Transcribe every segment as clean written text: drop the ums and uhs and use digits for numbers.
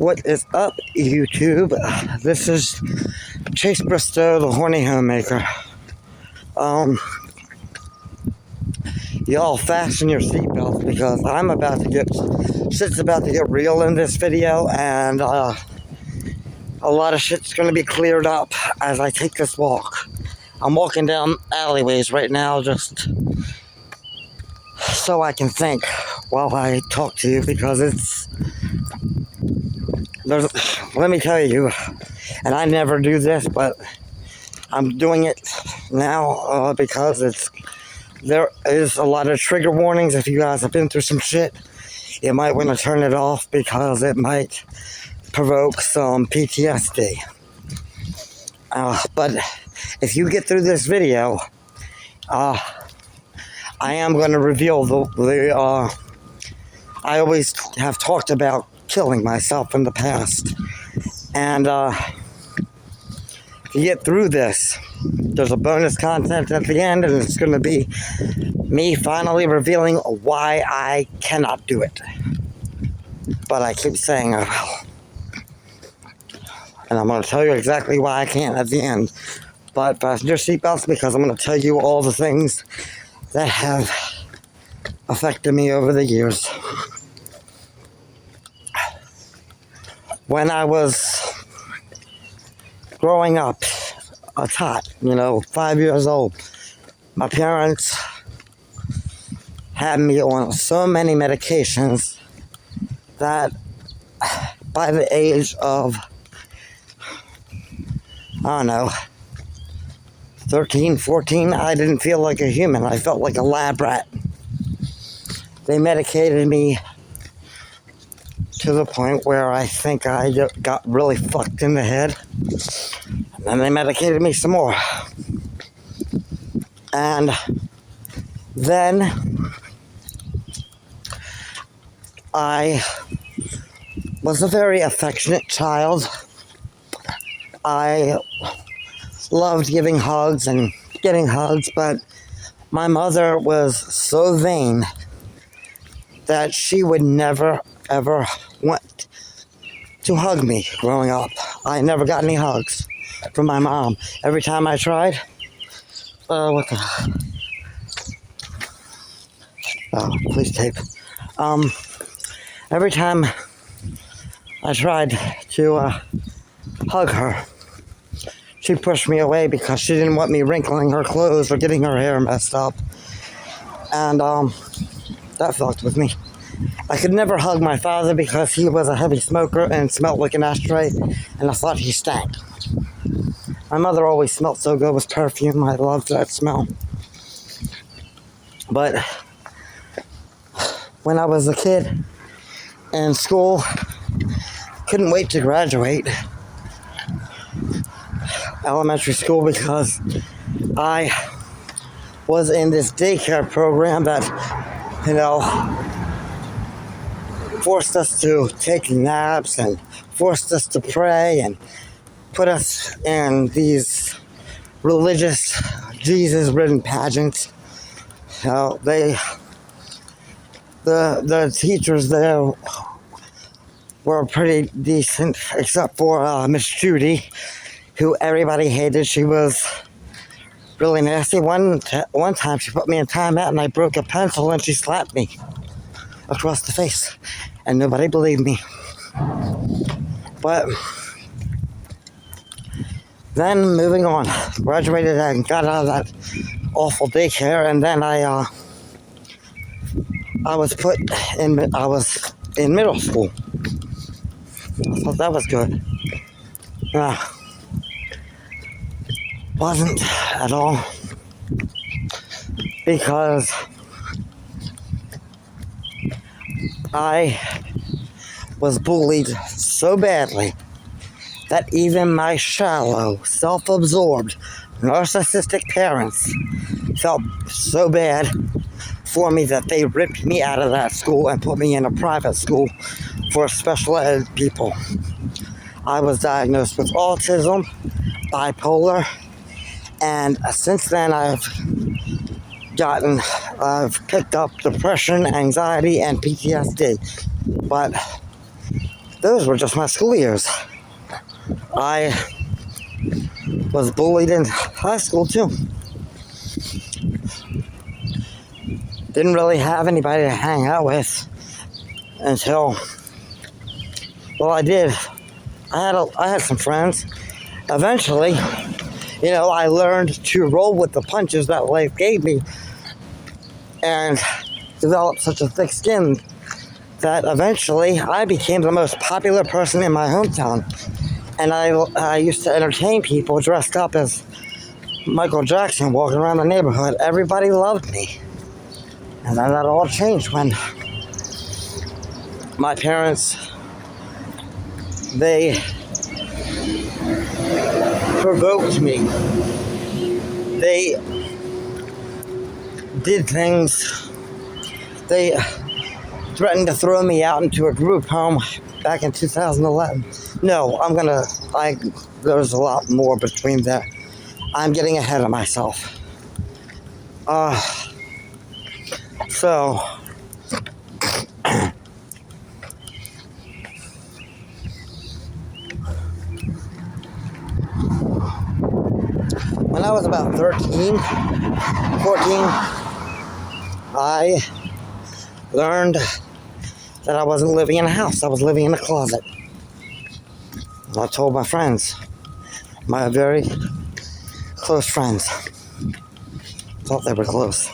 What is up, YouTube? This is Chase Bristow, the Horny Homemaker. Y'all fasten your seatbelts because shit's about to get real in this video, and a lot of shit's gonna be cleared up as I take this walk. I'm walking down alleyways right now just so I can think while I talk to you, because let me tell you, and I never do this, but I'm doing it now because there is a lot of trigger warnings. If you guys have been through some shit, you might want to turn it off because it might provoke some PTSD. But if you get through this video, I am going to reveal I always have talked about killing myself in the past. And if you get through this, there's a bonus content at the end, and it's going to be me finally revealing why I cannot do it. But I keep saying I will. And I'm going to tell you exactly why I can't at the end. But fasten your seatbelts because I'm going to tell you all the things that have affected me over the years. When I was growing up, a tot, 5 years old, my parents had me on so many medications that by the age of, 13, 14, I didn't feel like a human. I felt like a lab rat. They medicated me to the point where I think I got really fucked in the head. And then they medicated me some more. And then I was a very affectionate child. I loved giving hugs and getting hugs, but my mother was so vain that she would never, ever want to hug me growing up. I never got any hugs from my mom. Every time I tried, police tape. Every time I tried to hug her, she pushed me away because she didn't want me wrinkling her clothes or getting her hair messed up. And that fucked with me. I could never hug my father because he was a heavy smoker and smelled like an ashtray, and I thought he stank. My mother always smelled so good with perfume. I loved that smell. But when I was a kid in school, couldn't wait to graduate elementary school because I was in this daycare program that, forced us to take naps and forced us to pray and put us in these religious Jesus-ridden pageants. The teachers there were pretty decent, except for Miss Judy, who everybody hated. She was really nasty. One time she put me in timeout and I broke a pencil and she slapped me across the face, and nobody believed me. But then moving on, graduated and got out of that awful daycare, and then I was in middle school. I thought that was good. Wasn't at all, because I was bullied so badly that even my shallow, self-absorbed, narcissistic parents felt so bad for me that they ripped me out of that school and put me in a private school for special ed people. I was diagnosed with autism, bipolar, and since then I've picked up depression, anxiety, and PTSD. But those were just my school years. I was bullied in high school too. Didn't really have anybody to hang out with until, well, I did. I had some friends. Eventually, I learned to roll with the punches that life gave me and developed such a thick skin that eventually I became the most popular person in my hometown. And I used to entertain people dressed up as Michael Jackson walking around the neighborhood. Everybody loved me. And then that all changed when my parents, they provoked me. They did things. They threatened to throw me out into a group home back in 2011. No, there's a lot more between that. I'm getting ahead of myself. So, when I was about 13, 14, I learned that I wasn't living in a house. I was living in a closet. I told my friends, my very close friends, thought they were close.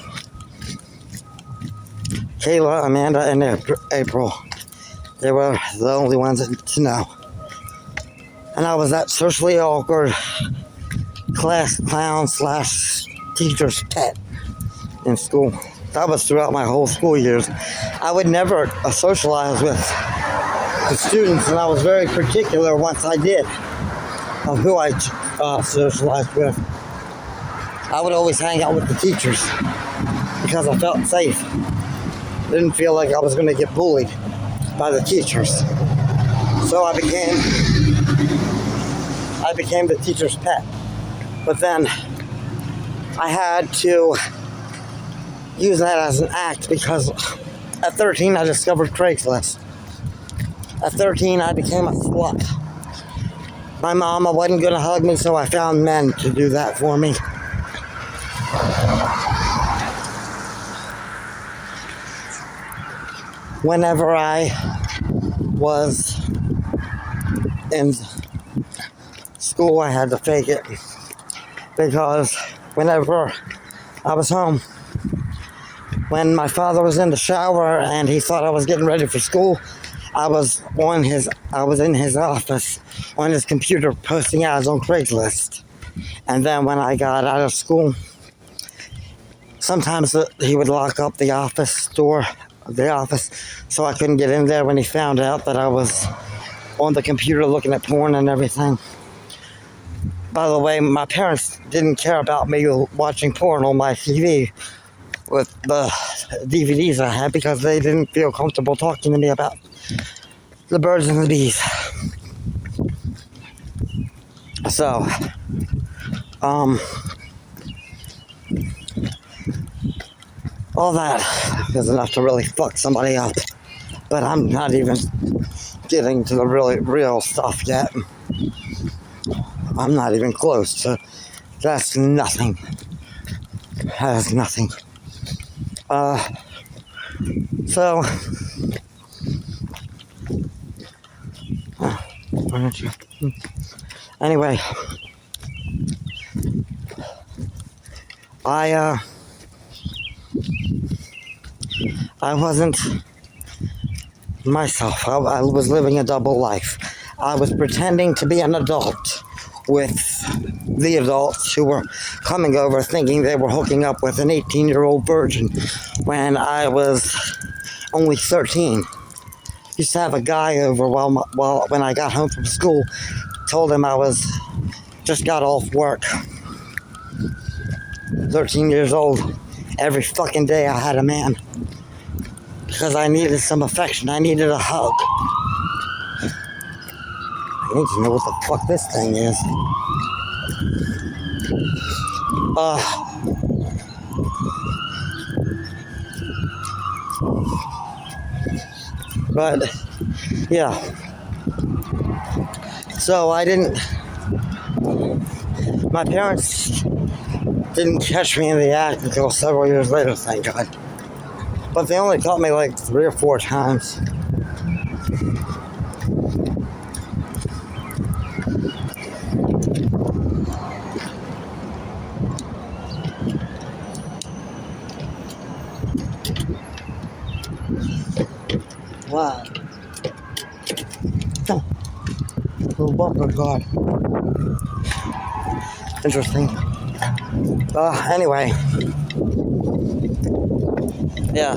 Kayla, Amanda, and April. They were the only ones to know. And I was that socially awkward class clown / teacher's pet in school. That was throughout my whole school years. I would never socialize with the students, and I was very particular once I did of who I socialized with. I would always hang out with the teachers because I felt safe. Didn't feel like I was going to get bullied by the teachers. So I became the teacher's pet. But then I had to use that as an act because at 13 I discovered Craigslist. At 13 I became a slut. My mama wasn't going to hug me, so I found men to do that for me. Whenever I was in school, I had to fake it because whenever I was home, when my father was in the shower and he thought I was getting ready for school, I was in his office on his computer posting ads on Craigslist. And then when I got out of school, sometimes he would lock up the office door, so I couldn't get in there when he found out that I was on the computer looking at porn and everything. By the way, my parents didn't care about me watching porn on my TV with the DVDs I had because they didn't feel comfortable talking to me about the birds and the bees. So, all that is enough to really fuck somebody up. But I'm not even getting to the really real stuff yet. I'm not even close to. That's nothing. That is nothing. So. Why don't you? Anyway. I wasn't myself. I was living a double life. I was pretending to be an adult with the adults who were coming over thinking they were hooking up with an 18-year-old virgin when I was only 13. Used to have a guy over when I got home from school. Told him I just got off work. 13 years old. Every fucking day I had a man. Because I needed some affection. I needed a hug. I need to know what the fuck this thing is. But, yeah. So my parents didn't catch me in the act until several years later, thank God. But they only caught me like 3 or 4 times. Wow. Oh, little bumper guard. Interesting. Anyway. Yeah,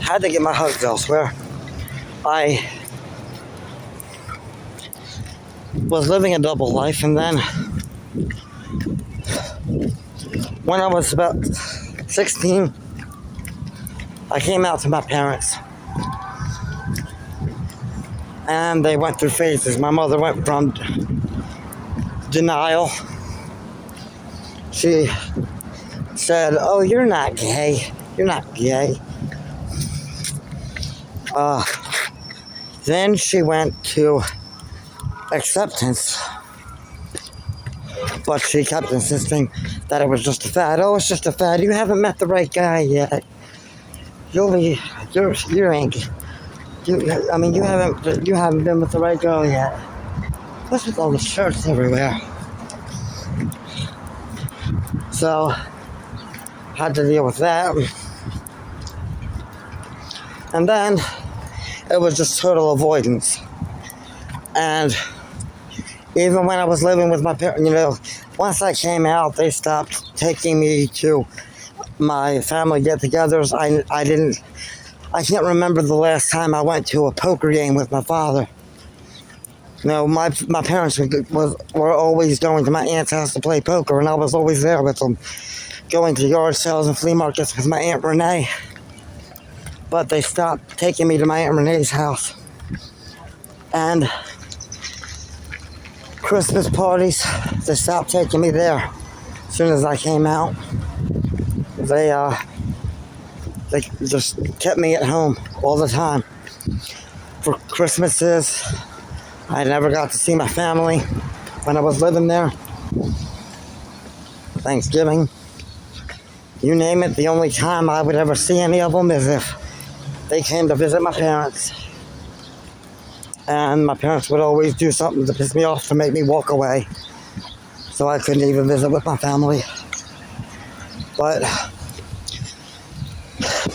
had to get my hugs elsewhere. I was living a double life, and then when I was about 16, I came out to my parents. And they went through phases. My mother went from denial. She said, "Oh, you're not gay. You're not gay." Then she went to acceptance. But she kept insisting that it was just a fad. "Oh, it's just a fad. You haven't met the right guy yet. You ain't. You haven't been with the right girl yet." What's with all the shirts everywhere? So, had to deal with that. And then, it was just total avoidance. And even when I was living with my parents, once I came out, they stopped taking me to my family get-togethers. I can't remember the last time I went to a poker game with my father. My parents were always going to my aunt's house to play poker, and I was always there with them, going to yard sales and flea markets with my Aunt Renee. But they stopped taking me to my Aunt Renee's house. And Christmas parties, they stopped taking me there as soon as I came out. They just kept me at home all the time. For Christmases, I never got to see my family when I was living there. Thanksgiving, you name it, the only time I would ever see any of them is if they came to visit my parents. And my parents would always do something to piss me off to make me walk away. So I couldn't even visit with my family. But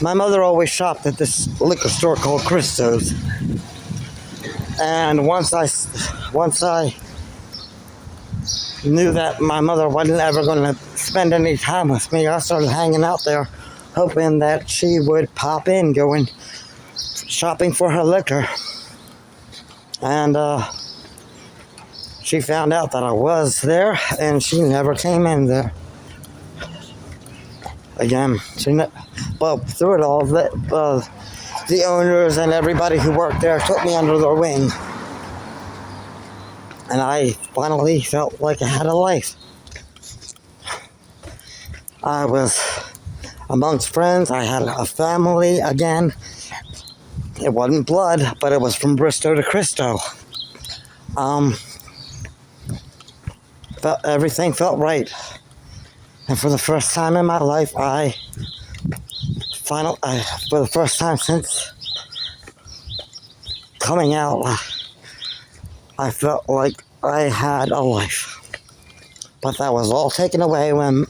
my mother always shopped at this liquor store called Christo's. And once I knew that my mother wasn't ever going to spend any time with me, I started hanging out there, hoping that she would pop in, going shopping for her liquor. And she found out that I was there, and she never came in there again. But through it all, the owners and everybody who worked there took me under their wing. And I finally felt like I had a life. I was amongst friends. I had a family again. It wasn't blood, but it was from Bristow to Christo. Everything felt right. And for the first time in my life, for the first time since coming out, I felt like I had a life. But that was all taken away when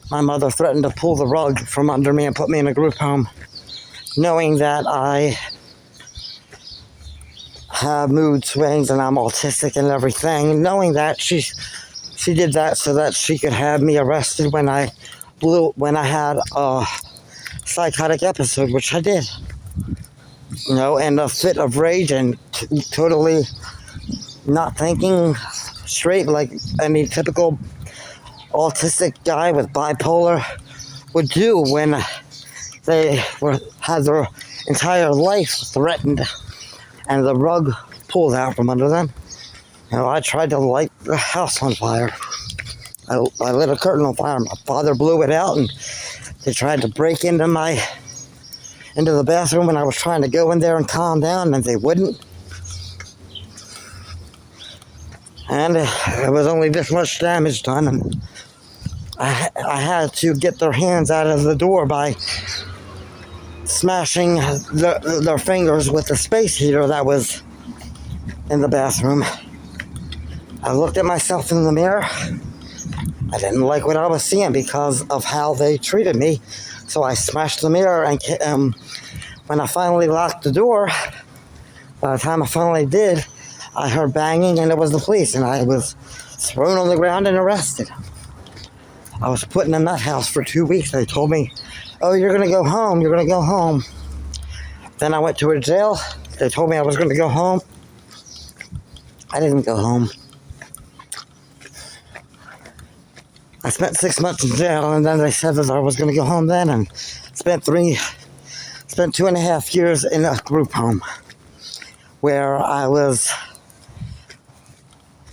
my mother threatened to pull the rug from under me and put me in a group home, knowing that I have mood swings and I'm autistic and everything, knowing that she did that so that she could have me arrested when I had a psychotic episode, which I did. In a fit of rage and totally not thinking straight like any typical autistic guy with bipolar would do when they had their entire life threatened and the rug pulled out from under them. I tried to light the house on fire. I lit a curtain on fire. My father blew it out, and they tried to break into into the bathroom when I was trying to go in there and calm down, and they wouldn't. And it was only this much damage done, and I had to get their hands out of the door by smashing their fingers with the space heater that was in the bathroom. I looked at myself in the mirror. I didn't like what I was seeing because of how they treated me. So I smashed the mirror, and when I finally locked the door, by the time I finally did, I heard banging, and it was the police, and I was thrown on the ground and arrested. I was put in a nut house for 2 weeks. They told me, oh, you're going to go home, you're going to go home. Then I went to a jail. They told me I was going to go home. I didn't go home. I spent 6 months in jail, and then they said that I was going to go home then, and spent 2.5 years in a group home where I was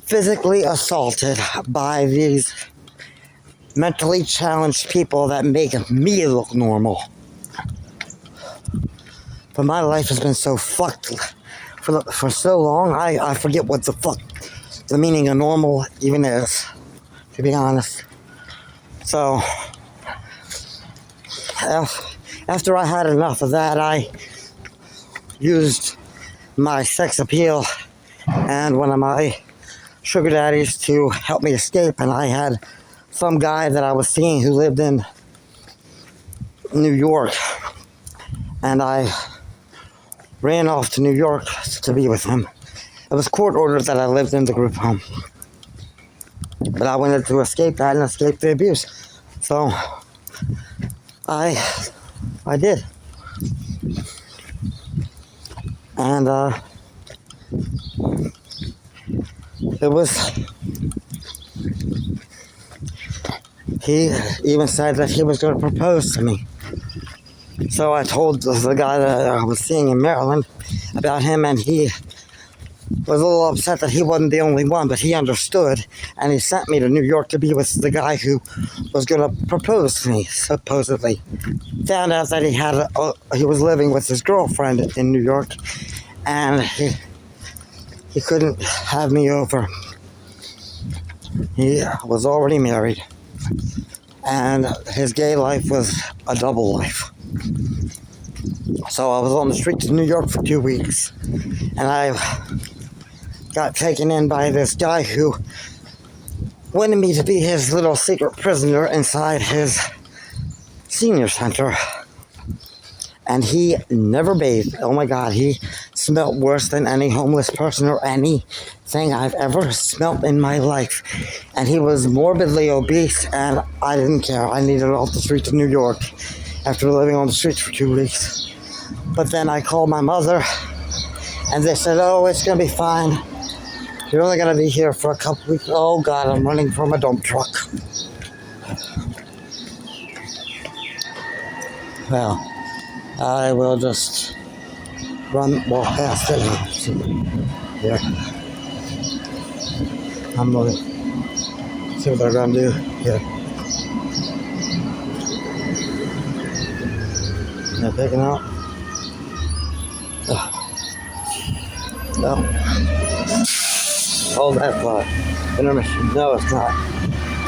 physically assaulted by these mentally challenged people that make me look normal. But my life has been so fucked for so long, I forget what the fuck the meaning of normal even is, to be honest. So, after I had enough of that, I used my sex appeal and one of my sugar daddies to help me escape, and I had some guy that I was seeing who lived in New York, and I ran off to New York to be with him. It was court ordered that I lived in the group home, but I wanted to escape that and escape the abuse, so I did. And it was, he even said that he was going to propose to me. So I told the guy that I was seeing in Maryland about him, and he was a little upset that he wasn't the only one, but he understood, and he sent me to New York to be with the guy who was going to propose to me, supposedly. Found out that he was living with his girlfriend in New York, and he couldn't have me over. He was already married, and his gay life was a double life. So I was on the streets of New York for 2 weeks, and I got taken in by this guy who wanted me to be his little secret prisoner inside his senior center. And he never bathed. Oh my God, he smelled worse than any homeless person or anything I've ever smelled in my life. And he was morbidly obese, and I didn't care. I needed off the streets of New York after living on the streets for 2 weeks. But then I called my mother, and they said, oh, it's going to be fine. You're only going to be here for a couple weeks. Oh God, I'm running from a dump truck. Well, I will just walk past it. Yeah. I'm going to see what they're going to do here. They're picking up. No. Hold that thought. Intermission. No, it's not. I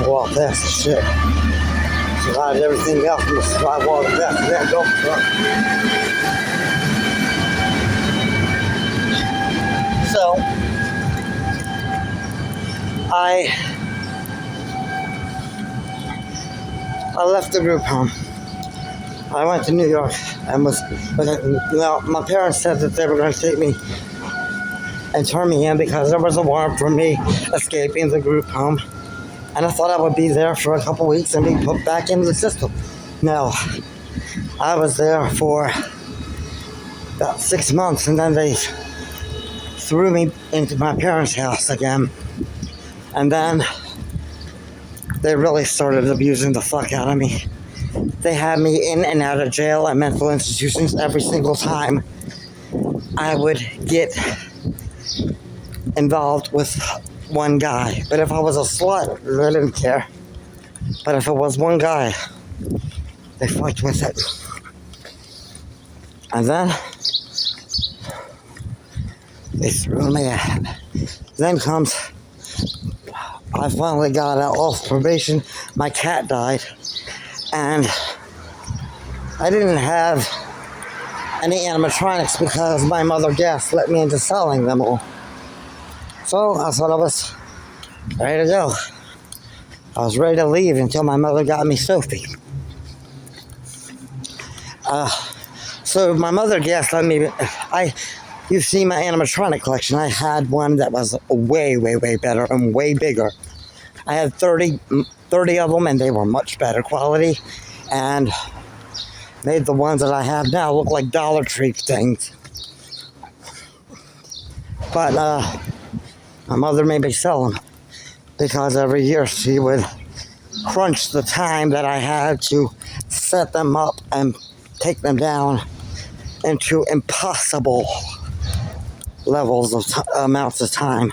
walk past the shit. Survived everything else from the sidewalk to that dump truck. So, I left the group home. I went to New York and my parents said that they were going to take me and turn me in because there was a warrant for me escaping the group home. And I thought I would be there for a couple weeks and be put back into the system. No, I was there for about 6 months, and then they threw me into my parents' house again. And then they really started abusing the fuck out of me. They had me in and out of jail and mental institutions every single time I would get involved with one guy. But if I was a slut, I didn't care. But if it was one guy, they fucked with it. And then they threw me out. Then comes, I finally got out off probation. My cat died. And I didn't have any animatronics because my mother gaslit me into selling them all. So I thought I was ready to go. I was ready to leave until my mother got me Sophie. So my mother gaslit me. You've seen my animatronic collection. I had one that was way, way, way better and way bigger. I had 30 of them, and they were much better quality, and made the ones that I have now look like Dollar Tree things. But my mother made me sell them because every year she would crunch the time that I had to set them up and take them down into impossible levels of amounts of time.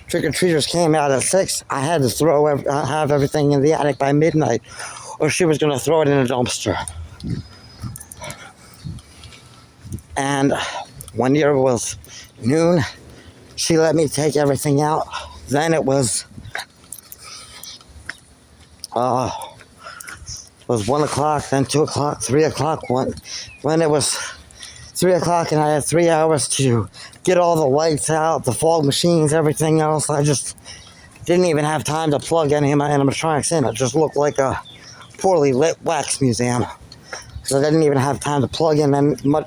Trick-or-treaters came out at 6. I had to have everything in the attic by midnight, or she was going to throw it in a dumpster. And one year it was noon. She let me take everything out. Then it was 1 o'clock, then 2 o'clock, 3 o'clock. When it was 3 o'clock and I had 3 hours to get all the lights out, the fog machines, everything else, I just didn't even have time to plug any of my animatronics in. It just looked like a poorly lit wax museum. So I didn't even have time to plug in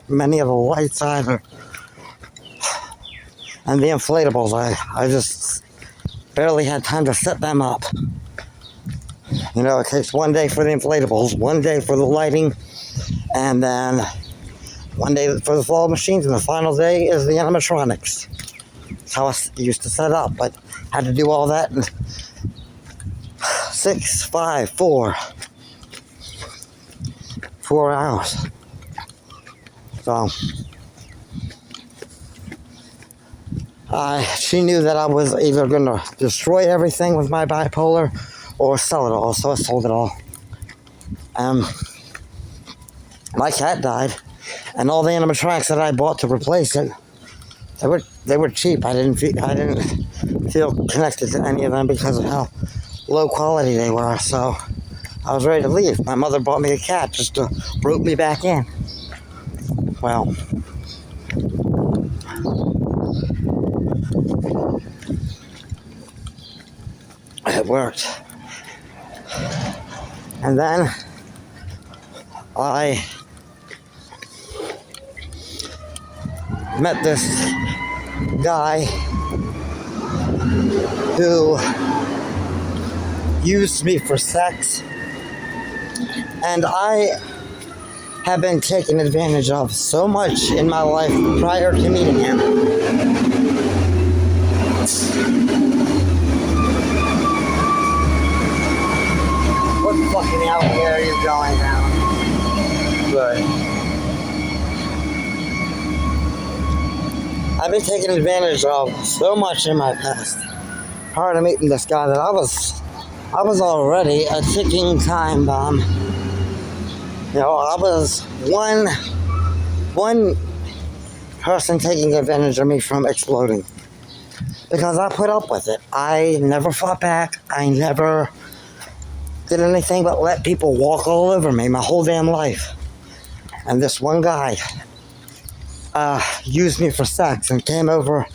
many of the lights either. And the inflatables, I just barely had time to set them up. You know, it takes 1 day for the inflatables, 1 day for the lighting, and then 1 day for the fog machines, and the final day is the animatronics. That's how I used to set up, but had to do all that in 4 hours. So she knew that I was either going to destroy everything with my bipolar or sell it all, so I sold it all. My cat died, and all the animatronics that I bought to replace it, they were cheap. I didn't feel connected to any of them because of how low quality they were. So I was ready to leave. My mother bought me a cat just to rope me back in. Well, it worked. And then I met this guy who used me for sex, and I have been taken advantage of so much in my life prior to meeting him. What fucking alleyway are you going down? Good. I've been taken advantage of so much in my past prior to meeting this guy that I was already a ticking time bomb. You know, I was one person taking advantage of me from exploding. Because I put up with it. I never fought back. I never did anything but let people walk all over me my whole damn life. And this one guy used me for sex and came over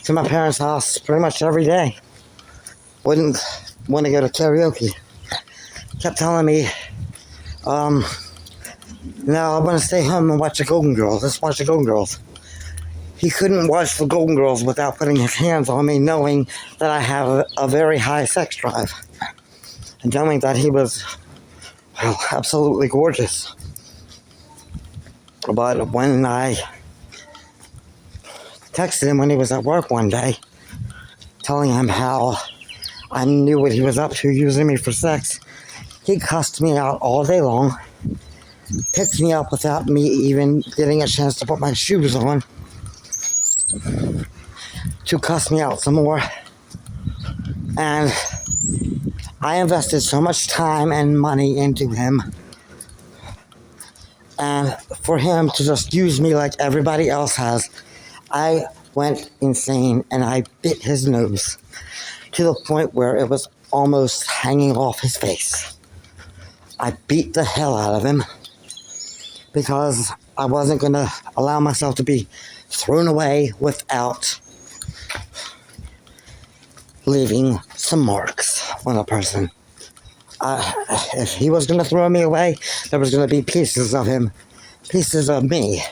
to my parents' house pretty much every day. Wouldn't want to go to karaoke. Kept telling me, no, I want to stay home and watch the Golden Girls. Let's watch the Golden Girls. He couldn't watch the Golden Girls without putting his hands on me, knowing that I have a very high sex drive. And knowing that he was, well, absolutely gorgeous. But when I texted him when he was at work one day, telling him how I knew what he was up to using me for sex, he cussed me out all day long, picked me up without me even getting a chance to put my shoes on, to cuss me out some more. And I invested so much time and money into him, and for him to just use me like everybody else has, I went insane and I bit his nose to the point where it was almost hanging off his face. I beat the hell out of him because I wasn't going to allow myself to be thrown away without leaving some marks on a person. If he was going to throw me away, there was going to be pieces of him, pieces of me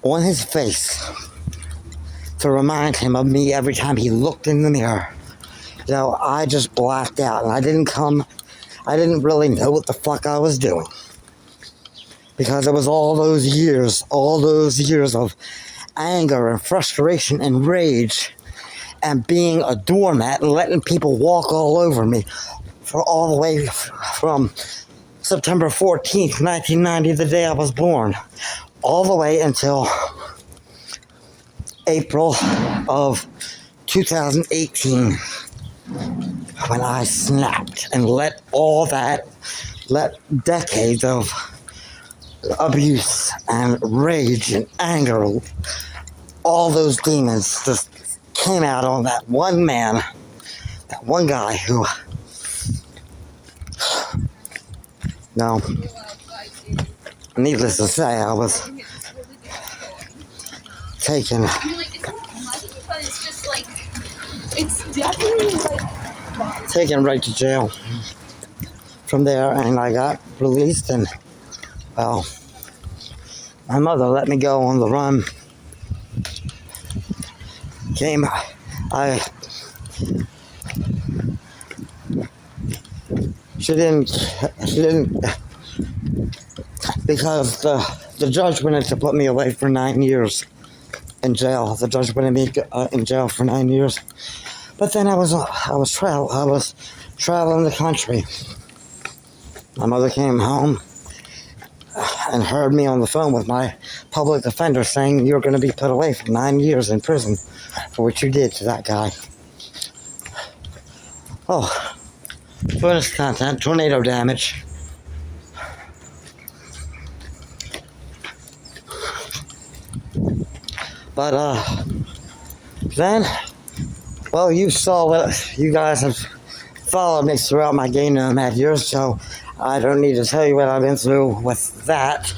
on his face to remind him of me every time he looked in the mirror. You know, I just blacked out and I didn't really know what the fuck I was doing. Because it was all those years of anger and frustration and rage and being a doormat and letting people walk all over me for all the way from September 14th, 1990, the day I was born, all the way until April of 2018, when I snapped and let decades of abuse and rage and anger, all those demons just came out on that one man, that one guy who, no, needless to say, I was taken right to jail. From there, and I got released, and well, my mother let me go on the run. She didn't, because the judge wanted to put me away for 9 years in jail. The judge wanted me in jail for 9 years. But then I was traveling the country. My mother came home and heard me on the phone with my public defender saying, "You're going to be put away for 9 years in prison for what you did to that guy." Oh, bonus content, tornado damage. But then, well, you saw what you guys have followed me throughout my gay nomad years, so I don't need to tell you what I've been through with that.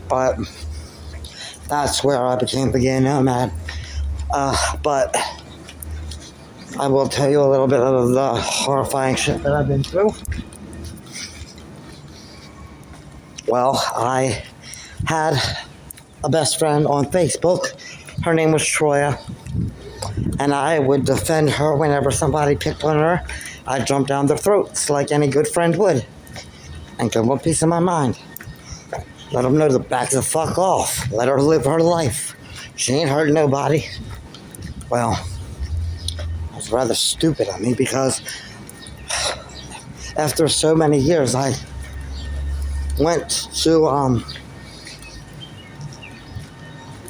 But that's where I became the gay nomad. But I will tell you a little bit of the horrifying shit that I've been through. Well, I had a best friend on Facebook. Her name was Troya. And I would defend her whenever somebody picked on her. I'd jump down their throats like any good friend would. And give them a piece of my mind. Let them know to back the fuck off. Let her live her life. She ain't hurt nobody. Well, it was rather stupid of me because after so many years, I went to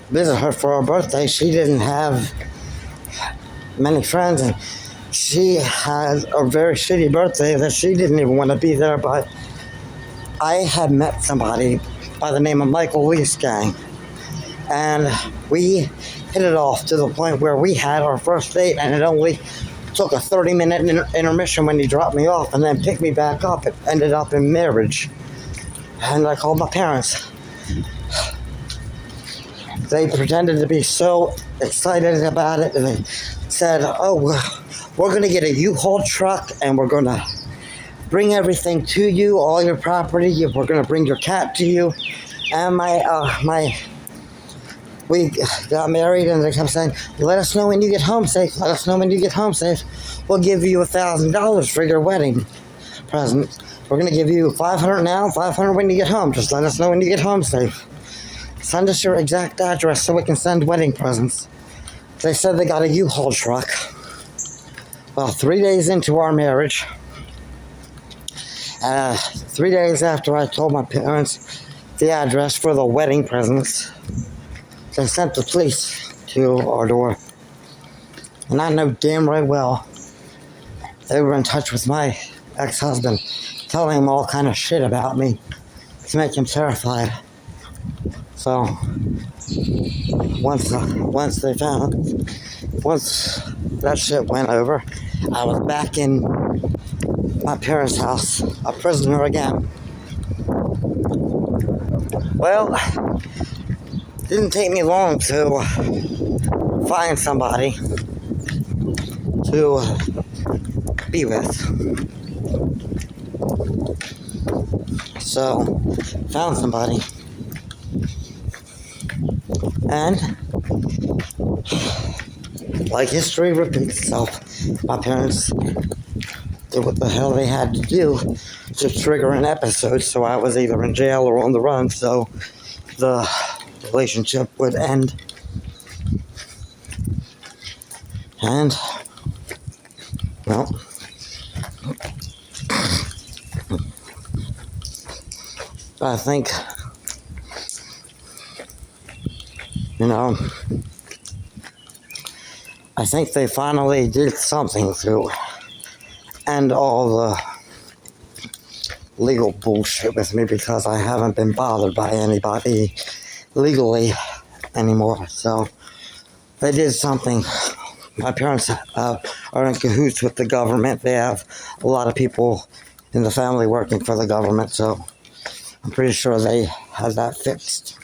visit her for her birthday. She didn't have many friends, and she had a very shitty birthday that she didn't even want to be there, but I had met somebody by the name of Michael Lee's gang, and we hit it off to the point where we had our first date, and it only took a 30-minute intermission when he dropped me off and then picked me back up. It ended up in marriage, and I called my parents. They pretended to be so excited about it, and they said, "Oh, we're going to get a U-Haul truck, and we're going to bring everything to you, all your property. We're going to bring your cat to you." And we got married, and they kept saying, "Let us know when you get home safe. Let us know when you get home safe. We'll give you $1,000 for your wedding present. We're going to give you $500 now, $500 when you get home. Just let us know when you get home safe. Send us your exact address so we can send wedding presents." They said they got a U-Haul truck. Well, 3 days into our marriage, 3 days after I told my parents the address for the wedding presents, they sent the police to our door. And I know damn right well they were in touch with my ex-husband, telling him all kind of shit about me. to make him terrified. So once that shit went over, I was back in my parents' house, a prisoner again. Well, it didn't take me long to find somebody to be with. So, found somebody. And, like history repeats itself, my parents did what the hell they had to do to trigger an episode, so I was either in jail or on the run, so the relationship would end. And, well, I think, I think they finally did something to end all the legal bullshit with me, because I haven't been bothered by anybody legally anymore. So they did something. My parents are in cahoots with the government. They have a lot of people in the family working for the government, so I'm pretty sure they have that fixed.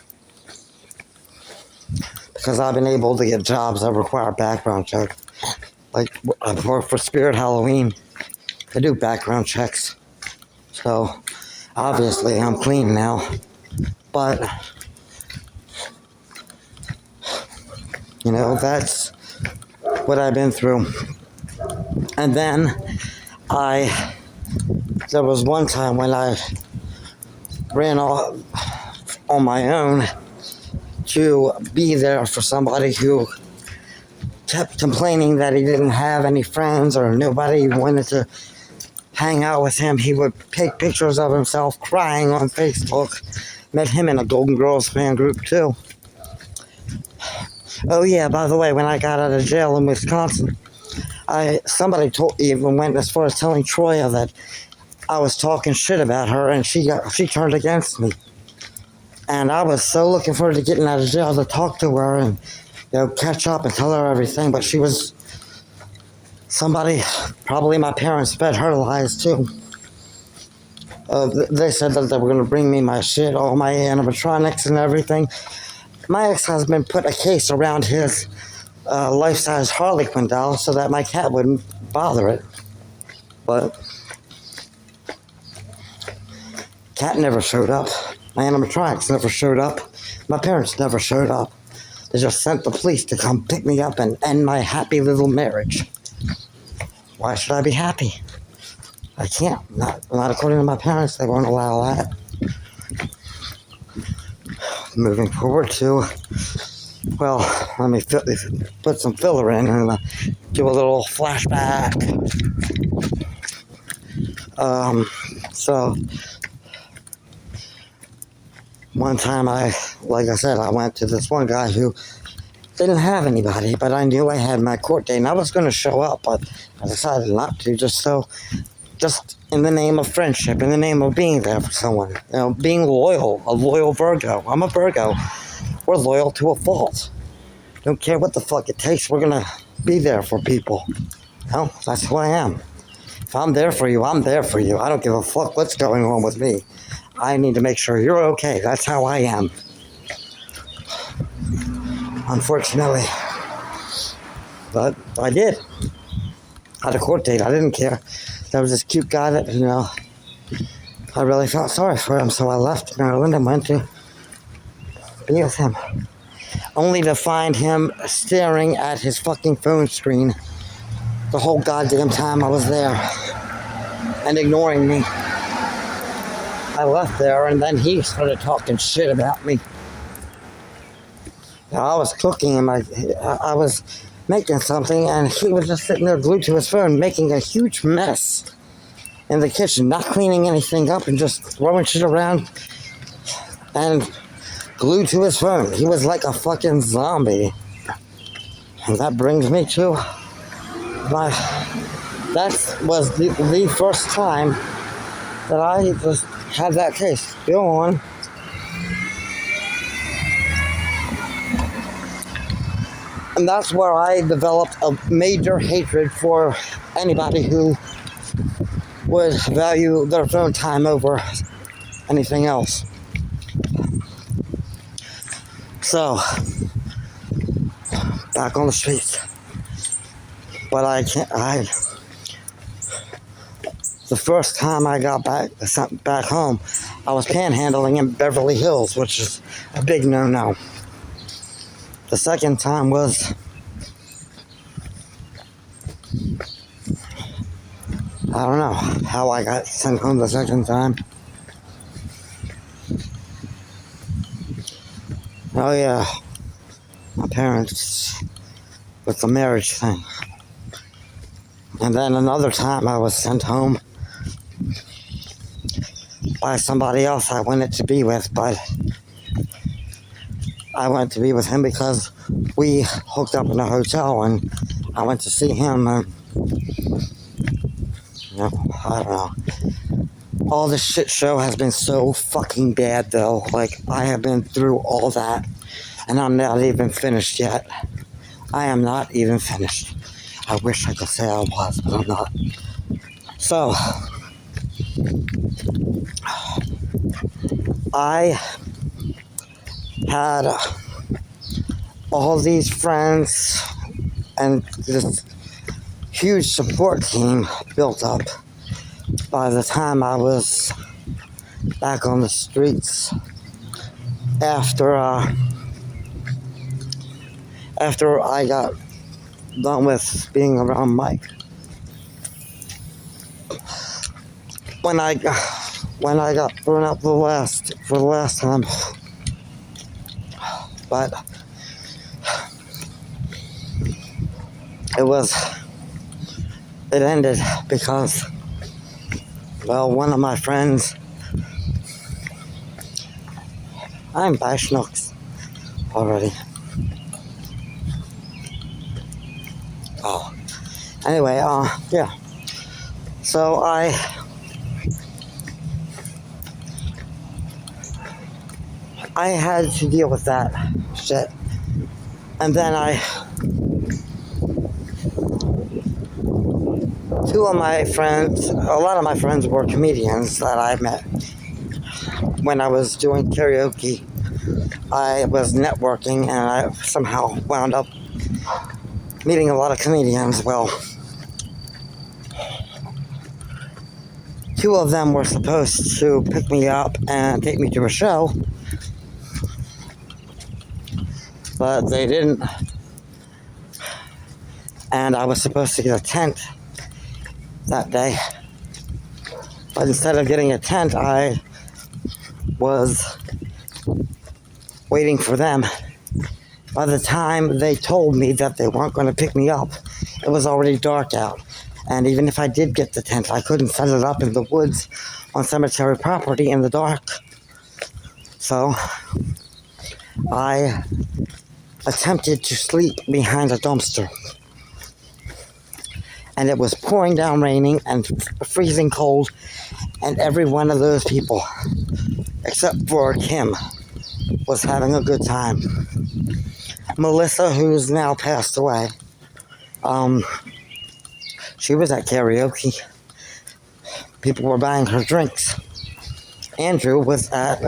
Because I've been able to get jobs that require background check. Like, I work for Spirit Halloween. They do background checks. So, obviously, I'm clean now. But, that's what I've been through. And then, there was one time when I ran off on my own to be there for somebody who kept complaining that he didn't have any friends or nobody wanted to hang out with him. He would take pictures of himself crying on Facebook. Met him in a Golden Girls fan group too. Oh yeah, by the way, when I got out of jail in Wisconsin, somebody even went as far as telling Troya that I was talking shit about her, and she turned against me. And I was so looking forward to getting out of jail to talk to her and, catch up and tell her everything. But she was somebody, probably my parents fed her lies too. They said that they were going to bring me my shit, all my animatronics and everything. My ex-husband put a case around his life-size Harley Quinn doll so that my cat wouldn't bother it. But cat never showed up. My animatronics never showed up. My parents never showed up. They just sent the police to come pick me up and end my happy little marriage. Why should I be happy? I can't. Not according to my parents. They won't allow that. Moving forward to, well, let me put some filler in and do a little flashback. So, one time like I said, I went to this one guy who didn't have anybody, but I knew I had my court date, and I was going to show up, but I decided not to, just in the name of friendship, in the name of being there for someone, being loyal, a loyal Virgo. I'm a Virgo. We're loyal to a fault. Don't care what the fuck it takes, we're going to be there for people. That's who I am. If I'm there for you, I'm there for you. I don't give a fuck what's going on with me. I need to make sure you're okay. That's how I am. Unfortunately. But I did. I had a court date. I didn't care. There was this cute guy that, I really felt sorry for him. So I left Maryland and went to be with him. Only to find him staring at his fucking phone screen the whole goddamn time I was there. And ignoring me. I left there, and then he started talking shit about me. I was cooking, and I was making something, and he was just sitting there glued to his phone, making a huge mess in the kitchen, not cleaning anything up, and just throwing shit around, and glued to his phone. He was like a fucking zombie. And that brings me to that was the first time that I just had that case still on. And that's where I developed a major hatred for anybody who would value their phone time over anything else. So, back on the streets. But the first time I got back home, I was panhandling in Beverly Hills, which is a big no-no. The second time was, I don't know how I got sent home the second time. Oh yeah, my parents with the marriage thing. And then another time I was sent home by somebody else I wanted to be with, but I went to be with him because we hooked up in a hotel and I went to see him and, I don't know. All this shit show has been so fucking bad though. Like, I have been through all that and I'm not even finished yet. I am not even finished. I wish I could say I was, but I'm not. So, I had all these friends and this huge support team built up by the time I was back on the streets after I got done with being around Mike. When I got thrown out for the last time. But it ended because, well, one of my friends, I'm by Schnooks already. Oh, anyway, yeah. So I had to deal with that shit. And then a lot of my friends were comedians that I met when I was doing karaoke. I was networking and I somehow wound up meeting a lot of comedians. Well, two of them were supposed to pick me up and take me to a show, but they didn't. And I was supposed to get a tent that day. But instead of getting a tent, I was waiting for them. By the time they told me that they weren't going to pick me up, it was already dark out. And even if I did get the tent, I couldn't set it up in the woods on cemetery property in the dark. So I attempted to sleep behind a dumpster. And it was pouring down raining and freezing cold. And every one of those people, except for Kim, was having a good time. Melissa, who's now passed away, she was at karaoke. People were buying her drinks. Andrew was at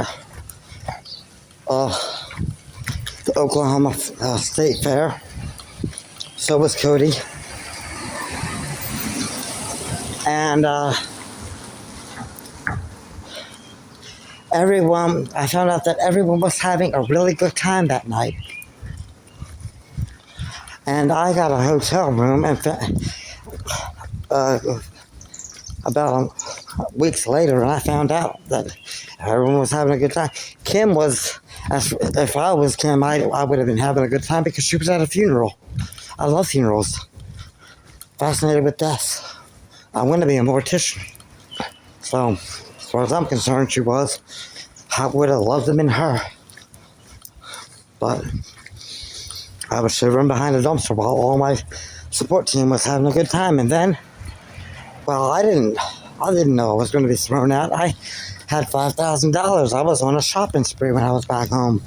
the Oklahoma State Fair. So was Cody. And I found out that everyone was having a really good time that night. And I got a hotel room, and about weeks later, and I found out that everyone was having a good time. Kim was, if I was Kim, I would have been having a good time because she was at a funeral. I love funerals. Fascinated with death. I want to be a mortician. So, as far as I'm concerned, she was. I would have loved them in her. But I was shivering behind a dumpster while all my support team was having a good time. And then, well, I didn't know I was going to be thrown out. I had $5,000. I was on a shopping spree when I was back home.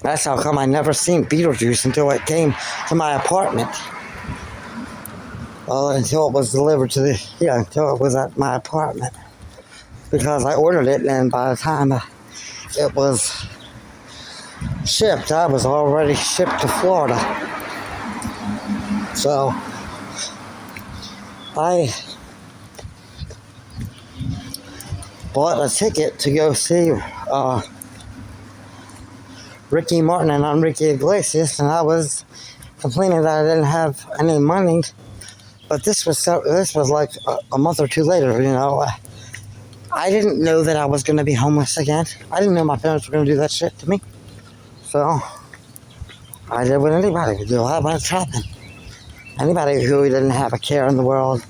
That's how come I never seen Beetlejuice until it came to my apartment. Well, until it was delivered until it was at my apartment. Because I ordered it, and by the time it was shipped, I was already shipped to Florida. So, I bought a ticket to go see Ricky Martin and Enrique Iglesias, and I was complaining that I didn't have any money. But this was like a month or two later, you know. I didn't know that I was going to be homeless again. I didn't know my parents were going to do that shit to me. So, I did what anybody could do. I went shopping. Anybody who didn't have a care in the world,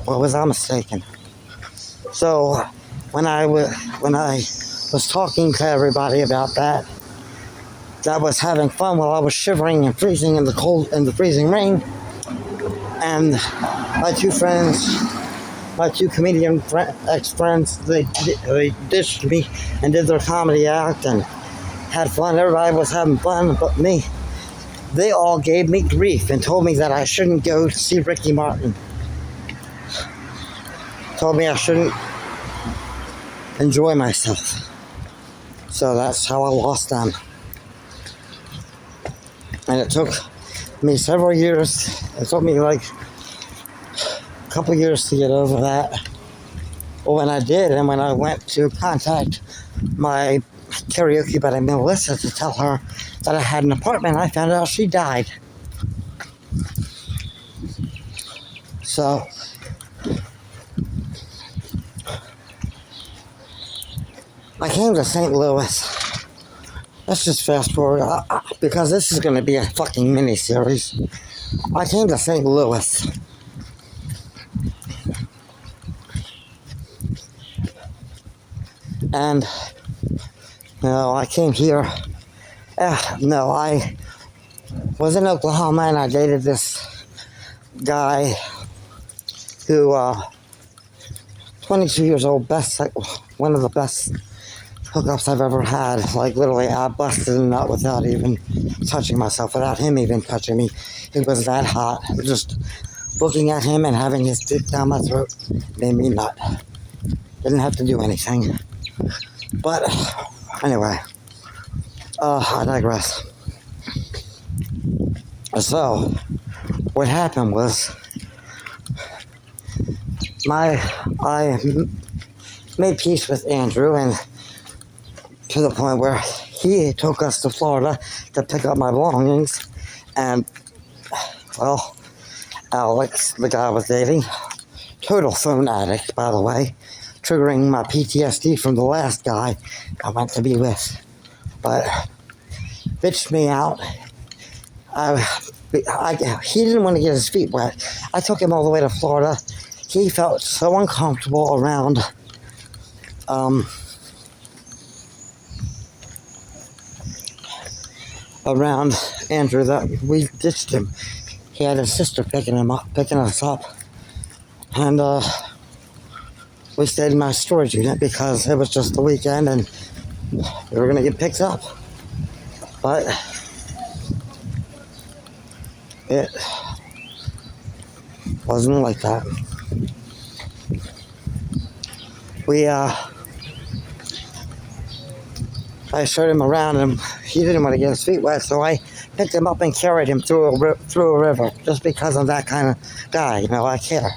what was I mistaken? So, when I was talking to everybody about that, I was having fun while I was shivering and freezing in the cold and the freezing rain. And my two comedian ex-friends, they ditched me and did their comedy act and had fun. Everybody was having fun but me. They all gave me grief and told me that I shouldn't go to see Ricky Martin. Told me I shouldn't enjoy myself. So that's how I lost them. And it took me several years. It took me like a couple years to get over that. But when I did, and when I went to contact my karaoke buddy Melissa to tell her that I had an apartment, I found out she died. So, I came to St. Louis. Let's just fast forward, because this is going to be a fucking mini-series. I came to St. Louis. And, I came here. I was in Oklahoma, and I dated this guy who, 22 years old, one of the best hookups I've ever had. Like, literally, I busted a nut without even touching myself, without him even touching me. It was that hot. Just looking at him and having his dick down my throat made me nut. Didn't have to do anything. But, anyway, I digress. So, what happened was, I made peace with Andrew, and to the point where he took us to Florida to pick up my belongings. And, well, Alex, the guy I was dating, total phone addict, by the way, triggering my PTSD from the last guy I went to be with. But bitched me out. He didn't want to get his feet wet. I took him all the way to Florida. He felt so uncomfortable around Andrew that we ditched him. He had his sister picking us up. And we stayed in my storage unit because it was just the weekend and we were going to get picked up. But it wasn't like that. I showed him around and he didn't want to get his feet wet, so I picked him up and carried him through a river just because I'm that kind of guy, I care.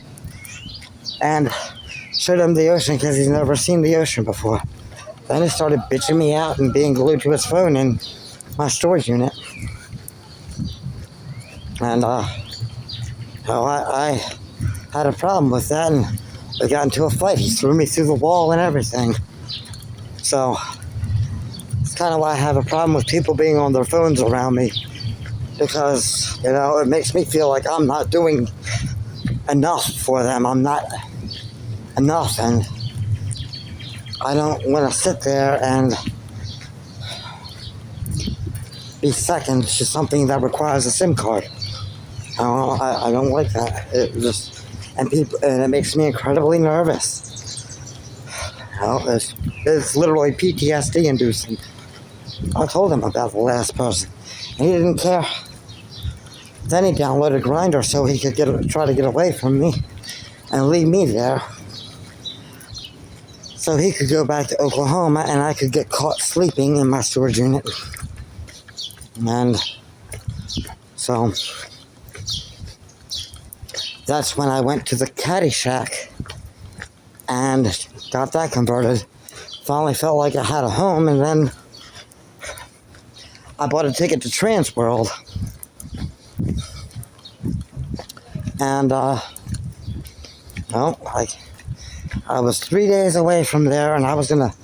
And showed him the ocean because he's never seen the ocean before. Then he started bitching me out and being glued to his phone in my storage unit. And I had a problem with that, and we got into a fight. He threw me through the wall and everything. So it's kind of why I have a problem with people being on their phones around me, because it makes me feel like I'm not doing enough for them. I'm not enough, and I don't want to sit there and be second to something that requires a SIM card. I don't like that. And it makes me incredibly nervous. Well, it's literally PTSD inducing. I told him about the last person, and he didn't care. Then he downloaded Grindr so he could try to get away from me and leave me there, so he could go back to Oklahoma and I could get caught sleeping in my storage unit. And so that's when I went to the Caddy Shack and got that converted. Finally felt like I had a home, and then I bought a ticket to Transworld. And, I was 3 days away from there, and I was going to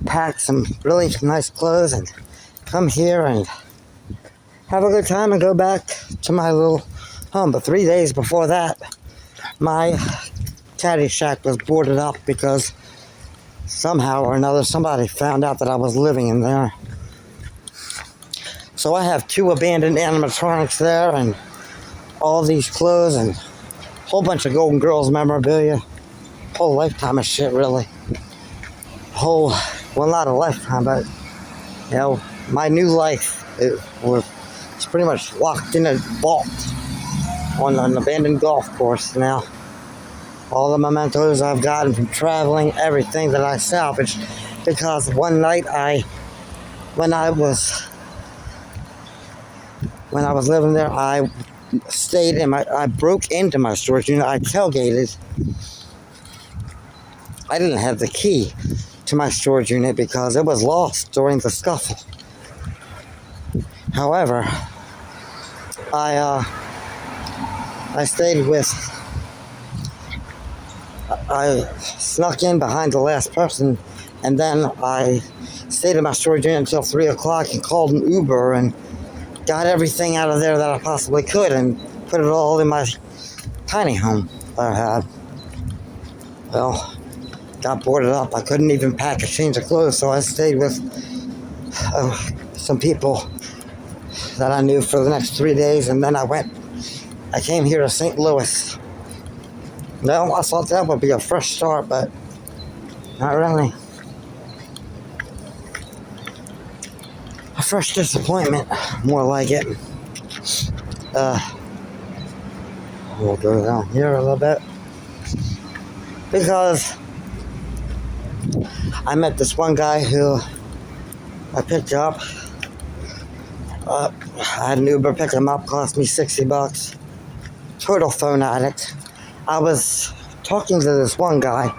pack some really nice clothes and come here and have a good time and go back to my little home. But 3 days before that, my Caddy Shack was boarded up because somehow or another somebody found out that I was living in there. So I have 2 abandoned animatronics there and all these clothes and a whole bunch of Golden Girls memorabilia. Whole lifetime of shit, really. Well, not a lifetime, but, my new life it's pretty much locked in a vault on an abandoned golf course now. All the mementos I've gotten from traveling, everything that I salvaged, because one night when I was living there, I broke into my storage unit. I tailgated. I didn't have the key to my storage unit because it was lost during the scuffle. However, I snuck in behind the last person, and then I stayed in my storage unit until 3 o'clock and called an Uber and got everything out of there that I possibly could and put it all in my tiny home that I had. Well, got boarded up. I couldn't even pack a change of clothes, so I stayed with some people that I knew for the next 3 days, and then I came here to St. Louis. Well, I thought that would be a fresh start, but not really. A fresh disappointment, more like it. We'll go down here a little bit, because I met this one guy who I picked up. I had an Uber pick him up, cost me $60. Total phone addict. I was talking to this one guy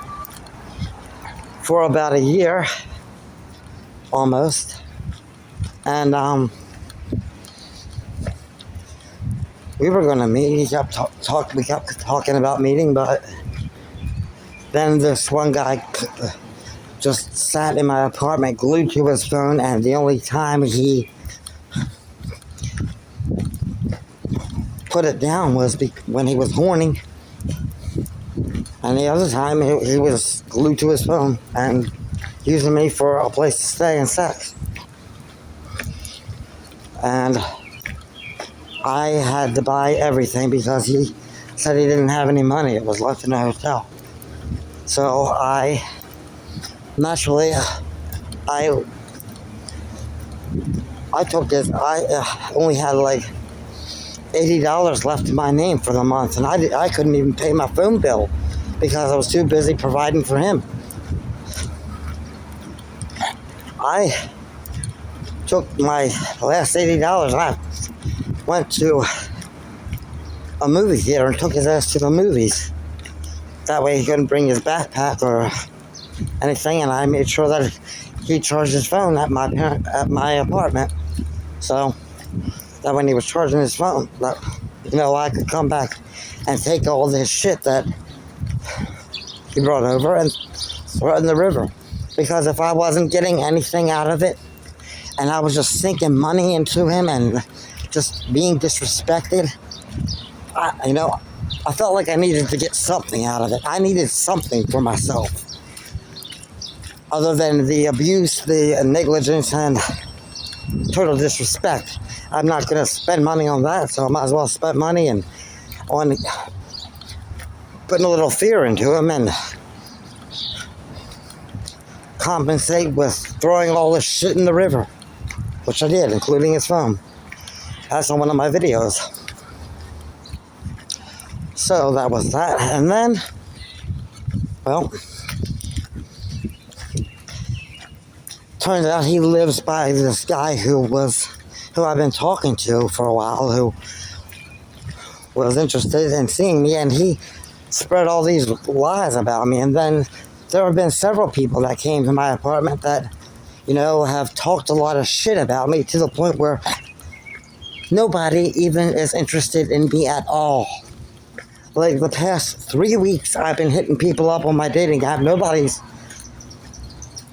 for about a year, almost, and we were going to meet. He kept we kept talking about meeting, but then this one guy just sat in my apartment glued to his phone, and the only time he put it down was when he was horny, and the other time he was glued to his phone and using me for a place to stay and sex. And I had to buy everything because he said he didn't have any money. It was left in the hotel. So I took this. I only had like $80 left in my name for the month, and I couldn't even pay my phone bill because I was too busy providing for him. I took my last $80 and I went to a movie theater and took his ass to the movies. That way he couldn't bring his backpack or anything, and I made sure that he charged his phone at my apartment. So that when he was charging his phone, that, I could come back and take all this shit that he brought over and throw it in the river. Because if I wasn't getting anything out of it, and I was just sinking money into him and just being disrespected, I felt like I needed to get something out of it. I needed something for myself. Other than the abuse, the negligence, and total disrespect. I'm not going to spend money on that, so I might as well spend money on putting a little fear into him and compensate with throwing all this shit in the river, which I did, including his phone. That's on one of my videos. So that was that. And then, well, turns out he lives by this guy who I've been talking to for a while, who was interested in seeing me, and he spread all these lies about me. And then there have been several people that came to my apartment that, have talked a lot of shit about me, to the point where nobody even is interested in me at all. Like the past 3 weeks, I've been hitting people up on my dating app. Nobody's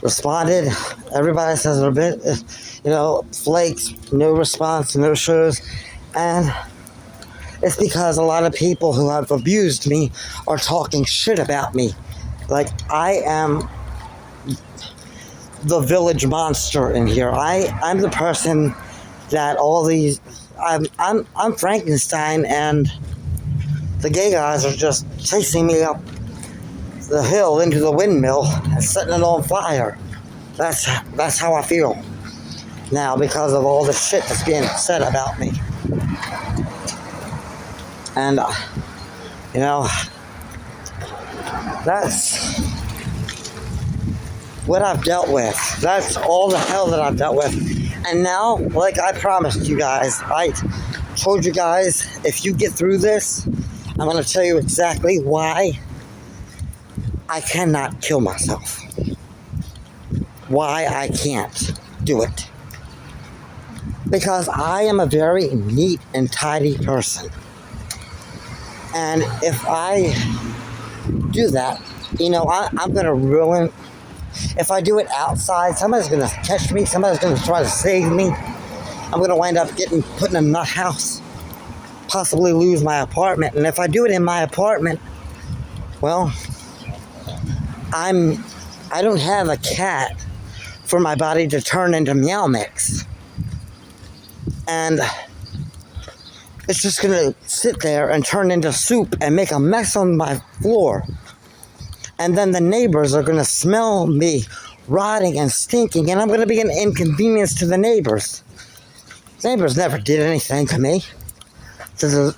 responded. Everybody says they're a bit, flakes, no response, no shows. And it's because a lot of people who have abused me are talking shit about me. Like, I am the village monster in here. I'm the person that all these... I'm Frankenstein, and the gay guys are just chasing me up the hill into the windmill and setting it on fire. That's how I feel now, because of all the shit that's being said about me. And that's what I've dealt with. That's all the hell that I've dealt with. And now, like I promised you guys, I told you guys, if you get through this, I'm going to tell you exactly why I cannot kill myself. Why I can't do it. Because I am a very neat and tidy person. And if I do that, I'm going to ruin... If I do it outside, somebody's going to catch me. Somebody's going to try to save me. I'm going to wind up put in a nut house. Possibly lose my apartment. And if I do it in my apartment, well, I don't have a cat for my body to turn into Meow Mix. And it's just going to sit there and turn into soup and make a mess on my floor. And then the neighbors are going to smell me rotting and stinking, and I'm going to be an inconvenience to the neighbors. The neighbors never did anything to me to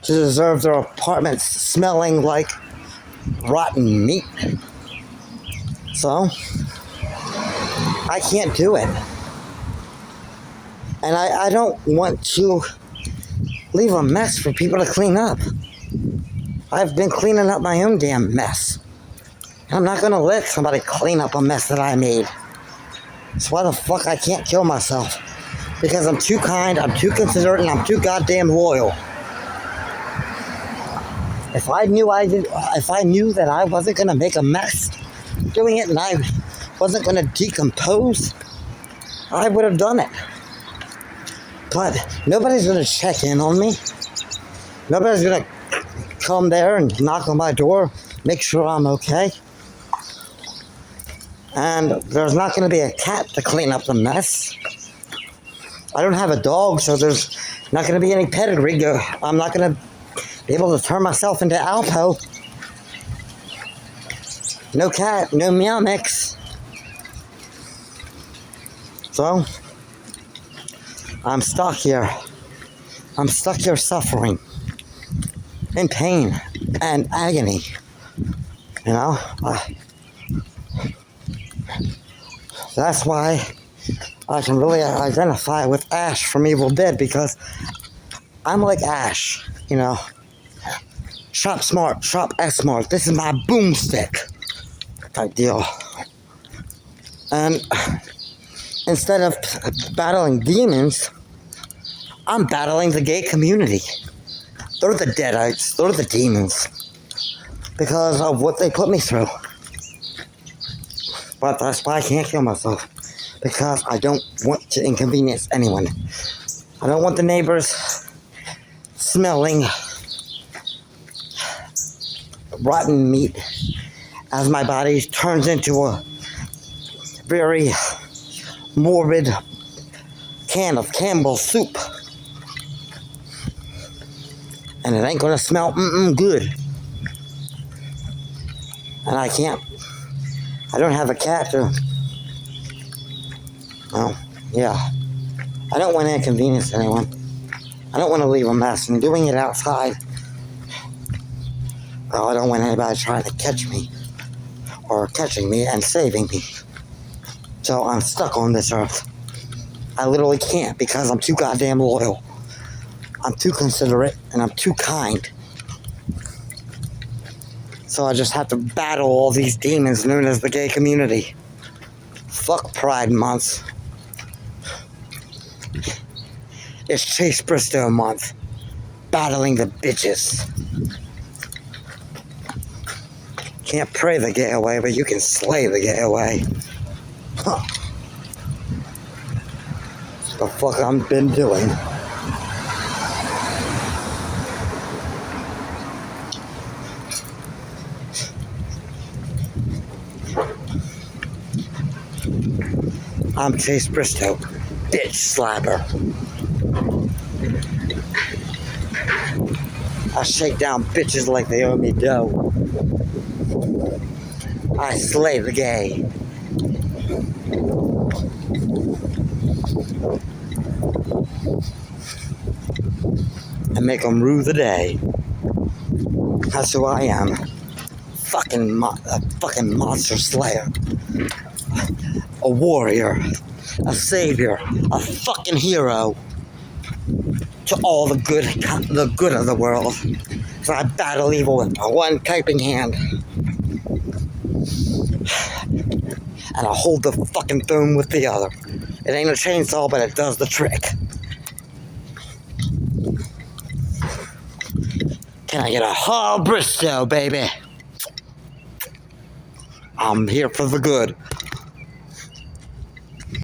deserve their apartments smelling like rotten meat. So, I can't do it. And I don't want to leave a mess for people to clean up. I've been cleaning up my own damn mess. I'm not going to let somebody clean up a mess that I made. That's why the fuck I can't kill myself. Because I'm too kind, I'm too considerate, and I'm too goddamn loyal. If I knew that I wasn't going to make a mess doing it, and I wasn't going to decompose, I would have done it. But nobody's going to check in on me. Nobody's going to come there and knock on my door, make sure I'm okay. And there's not going to be a cat to clean up the mess. I don't have a dog, so there's not going to be any pedigree. I'm not going to be able to turn myself into Alpo. No cat, no Meow Mix. So, I'm stuck here. I'm stuck here suffering, in pain and agony. That's why I can really identify with Ash from Evil Dead, because I'm like Ash, Shop smart, shop S-smart. This is my boomstick type deal. And instead of battling demons, I'm battling the gay community. They're the deadites. They're the demons. Because of what they put me through. But that's why I can't kill myself. Because I don't want to inconvenience anyone. I don't want the neighbors smelling rotten meat as my body turns into a very morbid can of Campbell's soup. And it ain't gonna smell good. And I I don't have a cat to. Oh, yeah. I don't want to inconvenience anyone. I don't want to leave a mess, and doing it outside. Oh, I don't want anybody trying to catch me, or catching me and saving me. So I'm stuck on this earth. I literally can't because I'm too goddamn loyal. I'm too considerate, and I'm too kind. So I just have to battle all these demons known as the gay community. Fuck Pride Month. It's Chase Bristow month. Battling the bitches. Can't pray the gay away, but you can slay the gay away. Huh. That's the fuck I've been doing. I'm Chase Bristow, bitch slapper. I shake down bitches like they owe me dough. I slay the gay. I make them rue the day. That's who I am. A fucking monster slayer. A warrior. A savior. A fucking hero. To all the good of the world. So I battle evil with my one typing hand. And I hold the fucking throne with the other. It ain't a chainsaw, but it does the trick. Can I get a Hall Bristow, baby? I'm here for the good.